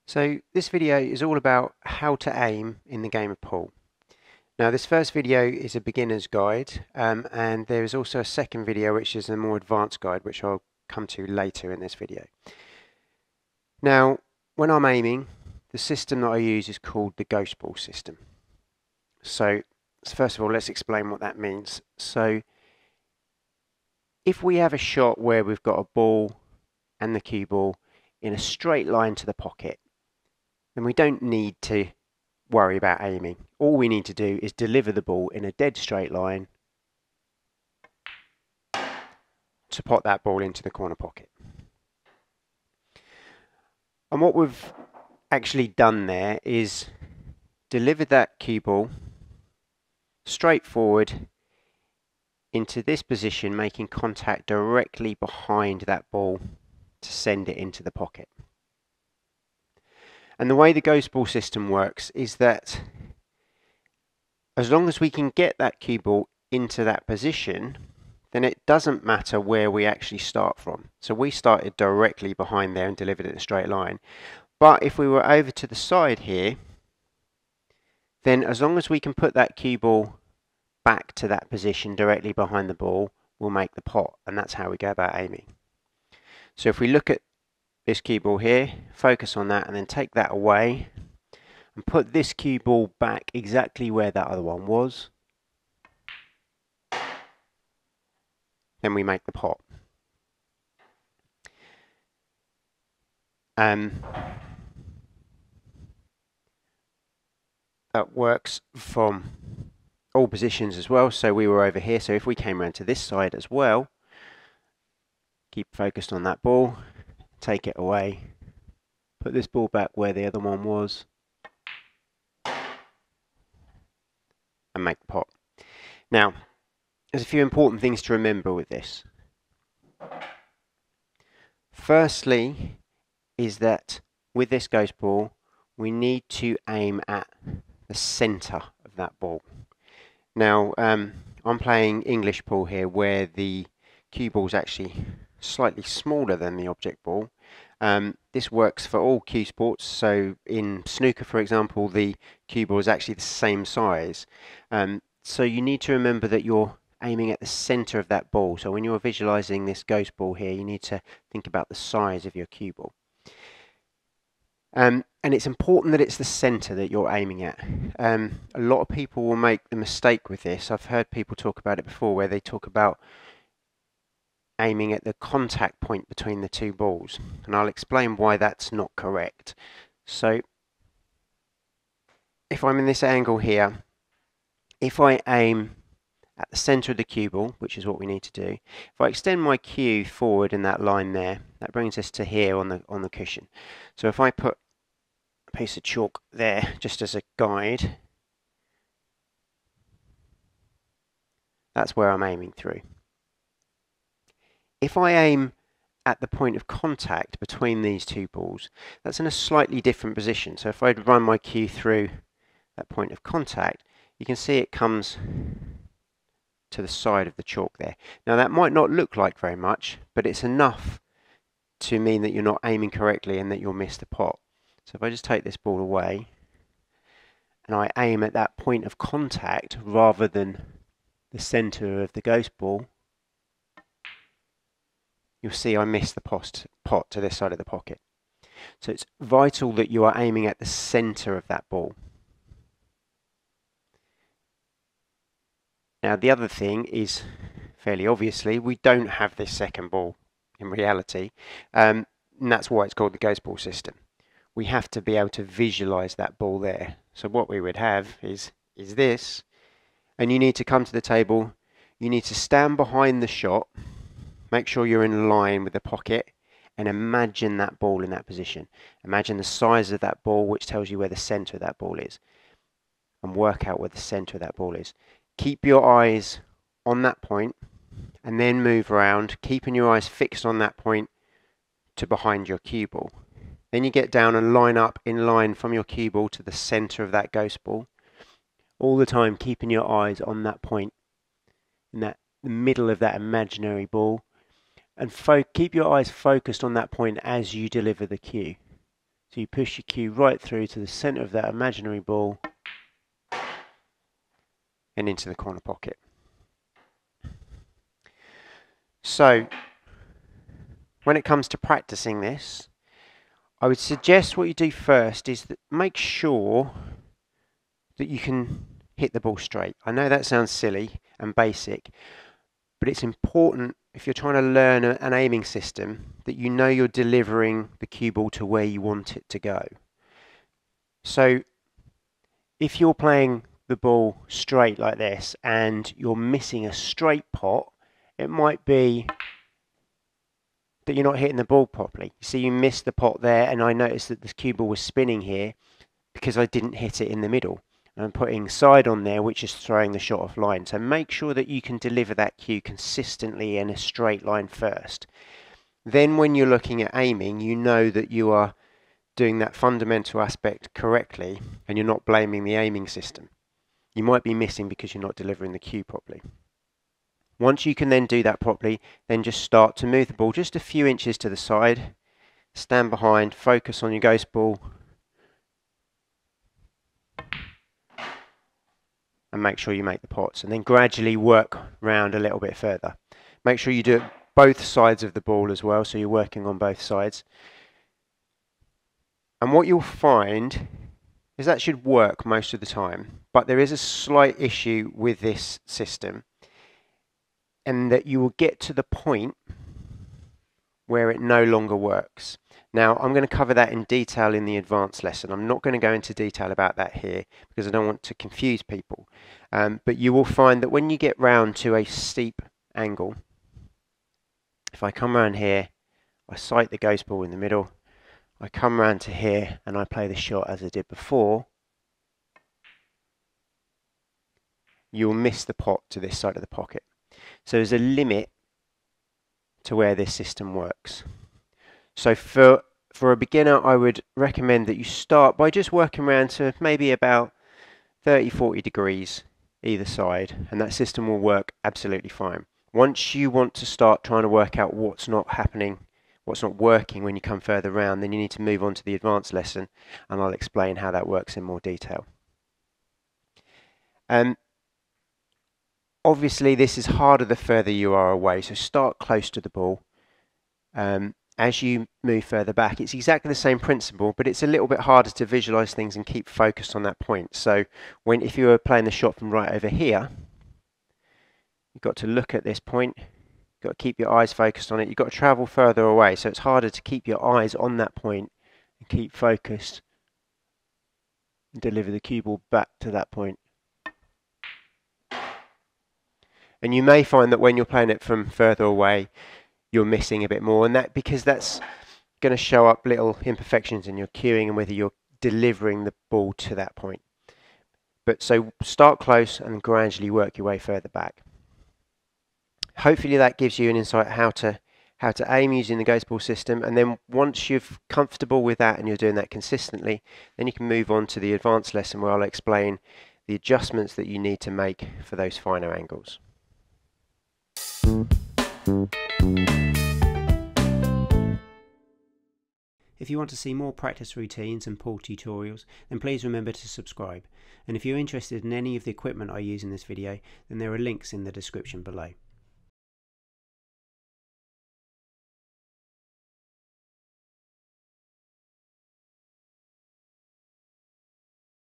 So this video is all about how to aim in the game of pool. Now this first video is a beginner's guide, and there is also a second video which is a more advanced guide, which I'll come to later in this video. Now when I'm aiming, the system that I use is called the ghost ball system. So first of all, let's explain what that means. So if we have a shot where we've got a ball and the cue ball in a straight line to the pocket, then we don't need to worry about aiming. All we need to do is deliver the ball in a dead straight line to pop that ball into the corner pocket. And what we've actually done there is delivered that cue ball straight forward into this position, making contact directly behind that ball to send it into the pocket. And the way the ghost ball system works is that as long as we can get that cue ball into that position, then it doesn't matter where we actually start from. So we started directly behind there and delivered it in a straight line. But if we were over to the side here, then as long as we can put that cue ball back to that position directly behind the ball, we'll make the pot. And that's how we go about aiming. So if we look at this cue ball here, focus on that and then take that away and put this cue ball back exactly where that other one was, then we make the pot. That works from all positions as well. So we were over here, so if we came around to this side as well, keep focused on that ball, take it away, put this ball back where the other one was, and make the pot. Now, there's a few important things to remember with this. Firstly, is that with this ghost ball, we need to aim at the centre of that ball. Now, I'm playing English pool here, where the cue ball is actually slightly smaller than the object ball. This works for all cue sports. So in snooker, for example, the cue ball is actually the same size. So you need to remember that you're aiming at the center of that ball. So when you're visualizing this ghost ball here, you need to think about the size of your cue ball. And it's important that it's the center that you're aiming at. A lot of people will make the mistake with this. I've heard people talk about it before, where they talk about aiming at the contact point between the two balls, and I'll explain why that's not correct. So if I'm in this angle here, if I aim at the center of the cue ball, which is what we need to do, if I extend my cue forward in that line there, that brings us to here on the cushion. So if I put a piece of chalk there just as a guide, that's where I'm aiming through. If I aim at the point of contact between these two balls, that's in a slightly different position. So if I run my cue through that point of contact, you can see it comes to the side of the chalk there. Now that might not look like very much, but it's enough to mean that you're not aiming correctly and that you'll miss the pot. So if I just take this ball away and I aim at that point of contact rather than the center of the ghost ball, you'll see I missed the pot to this side of the pocket. So it's vital that you are aiming at the center of that ball. Now the other thing is, fairly obviously, we don't have this second ball in reality, and that's why it's called the ghost ball system. We have to be able to visualize that ball there. So what we would have is this, and you need to come to the table, you need to stand behind the shot, make sure you're in line with the pocket, and imagine that ball in that position. Imagine the size of that ball, which tells you where the center of that ball is, and work out where the center of that ball is. Keep your eyes on that point and then move around, keeping your eyes fixed on that point to behind your cue ball. Then you get down and line up in line from your cue ball to the center of that ghost ball. all the time keeping your eyes on that point, in the middle of that imaginary ball, and keep your eyes focused on that point as you deliver the cue. So you push your cue right through to the center of that imaginary ball and into the corner pocket. So when it comes to practicing this, I would suggest what you do first is that make sure that you can hit the ball straight. I know that sounds silly and basic, but it's important if you're trying to learn an aiming system that you know you're delivering the cue ball to where you want it to go. So if you're playing the ball straight like this and you're missing a straight pot, it might be that you're not hitting the ball properly. See, you missed the pot there, and I noticed that the cue ball was spinning here because I didn't hit it in the middle. I'm putting side on there, which is throwing the shot off line. So make sure that you can deliver that cue consistently in a straight line first. Then when you're looking at aiming, you know that you are doing that fundamental aspect correctly and you're not blaming the aiming system. You might be missing because you're not delivering the cue properly. Once you can then do that properly, then just start to move the ball just a few inches to the side, stand behind, focus on your ghost ball, and make sure you make the pots, and then gradually work round a little bit further. Make sure you do it both sides of the ball as well, so you're working on both sides. And what you'll find is that should work most of the time, but there is a slight issue with this system, and that you will get to the point where it no longer works. Now, I'm going to cover that in detail in the advanced lesson. I'm not going to go into detail about that here because I don't want to confuse people. But you will find that when you get round to a steep angle, if I come around here, I sight the ghost ball in the middle, I come round to here and I play the shot as I did before, you'll miss the pot to this side of the pocket. So there's a limit to where this system works. So for a beginner, I would recommend that you start by just working around to maybe about 30-40 degrees either side, and that system will work absolutely fine. Once you want to start trying to work out what's not happening, what's not working when you come further around, then you need to move on to the advanced lesson, and I'll explain how that works in more detail. Obviously, this is harder the further you are away, so start close to the ball. As you move further back, it's exactly the same principle, but it's a little bit harder to visualize things and keep focused on that point. So if you were playing the shot from right over here, you've got to look at this point, you've got to keep your eyes focused on it, you've got to travel further away, so it's harder to keep your eyes on that point and keep focused and deliver the cue ball back to that point. And you may find that when you're playing it from further away, you're missing a bit more, and because that's going to show up little imperfections in your cueing and whether you're delivering the ball to that point. But so start close and gradually work your way further back. Hopefully that gives you an insight how to aim using the ghost ball system, and then once you're comfortable with that and you're doing that consistently, then you can move on to the advanced lesson where I'll explain the adjustments that you need to make for those finer angles. If you want to see more practice routines and pool tutorials, then please remember to subscribe. And if you're interested in any of the equipment I use in this video, then there are links in the description below.